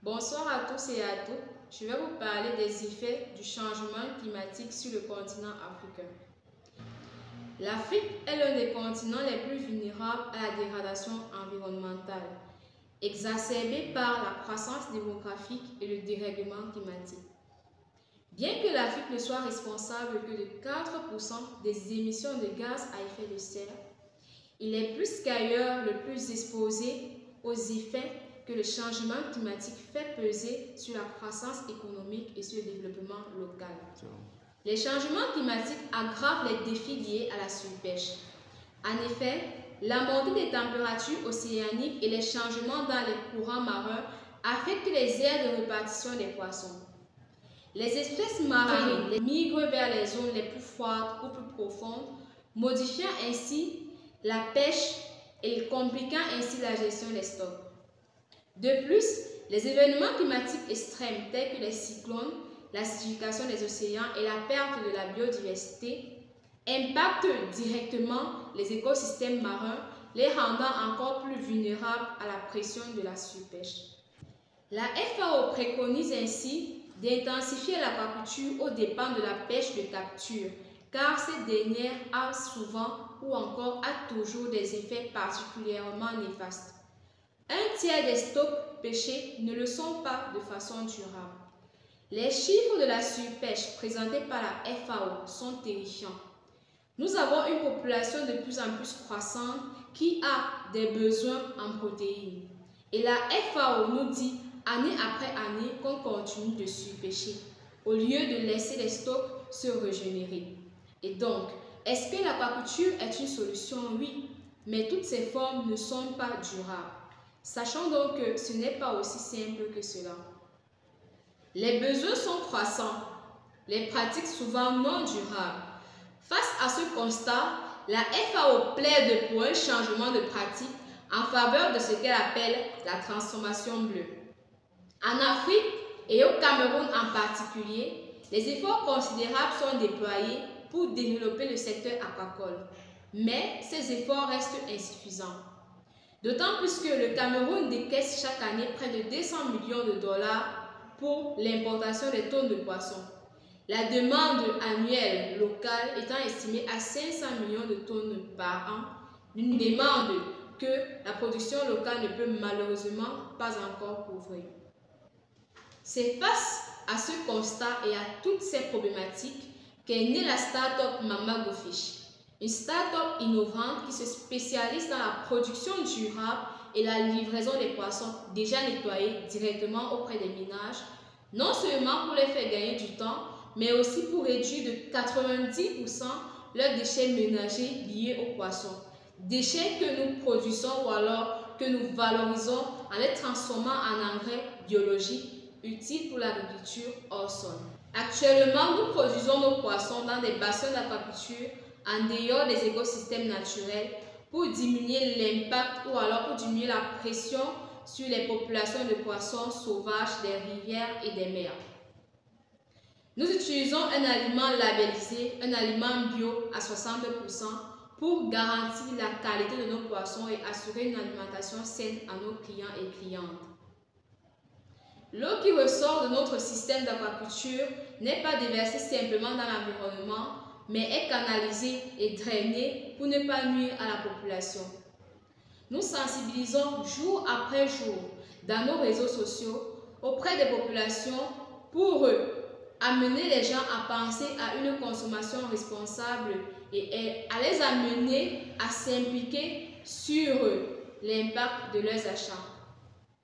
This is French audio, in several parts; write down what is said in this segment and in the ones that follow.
Bonsoir à tous et à toutes. Je vais vous parler des effets du changement climatique sur le continent africain. L'Afrique est l'un des continents les plus vulnérables à la dégradation environnementale, exacerbée par la croissance démographique et le dérèglement climatique. Bien que l'Afrique ne soit responsable que de 4% des émissions de gaz à effet de serre, il est plus qu'ailleurs le plus exposé aux effets que le changement climatique fait peser sur la croissance économique et sur le développement local. Les changements climatiques aggravent les défis liés à la surpêche. En effet, la montée des températures océaniques et les changements dans les courants marins affectent les aires de répartition des poissons. Les espèces marines migrent vers les zones les plus froides ou plus profondes, modifiant ainsi la pêche et compliquant ainsi la gestion des stocks. De plus, les événements climatiques extrêmes tels que les cyclones, l'acidification des océans et la perte de la biodiversité impactent directement les écosystèmes marins, les rendant encore plus vulnérables à la pression de la surpêche. La FAO préconise ainsi d'intensifier l'aquaculture aux dépens de la pêche de capture, car cette dernière a souvent ou encore a toujours des effets particulièrement néfastes. Un tiers des stocks pêchés ne le sont pas de façon durable. Les chiffres de la surpêche présentés par la FAO sont terrifiants. Nous avons une population de plus en plus croissante qui a des besoins en protéines. Et la FAO nous dit année après année qu'on continue de surpêcher au lieu de laisser les stocks se régénérer. Et donc, est-ce que l'aquaculture est une solution? Oui, mais toutes ces formes ne sont pas durables. Sachons donc que ce n'est pas aussi simple que cela. Les besoins sont croissants, les pratiques souvent non durables. Face à ce constat, la FAO plaide pour un changement de pratique en faveur de ce qu'elle appelle la transformation bleue. En Afrique et au Cameroun en particulier, les efforts considérables sont déployés pour développer le secteur aquacole. Mais ces efforts restent insuffisants. D'autant plus que le Cameroun décaisse chaque année près de 200 millions de dollars pour l'importation des tonnes de poissons. La demande annuelle locale étant estimée à 500 millions de tonnes par an, une demande que la production locale ne peut malheureusement pas encore couvrir. C'est face à ce constat et à toutes ces problématiques qu'est née la start-up Mama Go Fish. Une start-up innovante qui se spécialise dans la production durable et la livraison des poissons déjà nettoyés directement auprès des ménages, non seulement pour les faire gagner du temps, mais aussi pour réduire de 90% leurs déchets ménagers liés aux poissons. Déchets que nous produisons ou alors que nous valorisons en les transformant en engrais biologiques utiles pour l'agriculture hors sol. Actuellement, nous produisons nos poissons dans des bassins d'aquaculture en dehors des écosystèmes naturels pour diminuer l'impact ou alors pour diminuer la pression sur les populations de poissons sauvages des rivières et des mers. Nous utilisons un aliment labellisé, un aliment bio à 60% pour garantir la qualité de nos poissons et assurer une alimentation saine à nos clients et clientes. L'eau qui ressort de notre système d'aquaculture n'est pas déversée simplement dans l'environnement, mais est canalisée et drainée pour ne pas nuire à la population. Nous sensibilisons jour après jour dans nos réseaux sociaux auprès des populations pour amener les gens à penser à une consommation responsable et à les amener à s'impliquer sur l'impact de leurs achats.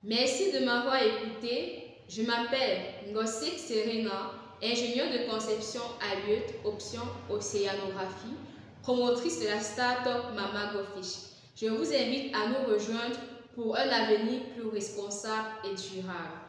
Merci de m'avoir écouté. Je m'appelle Ngosik Serena, ingénieure de conception à l'UET, option océanographie, promotrice de la start-up Mama Go Fish. Je vous invite à nous rejoindre pour un avenir plus responsable et durable.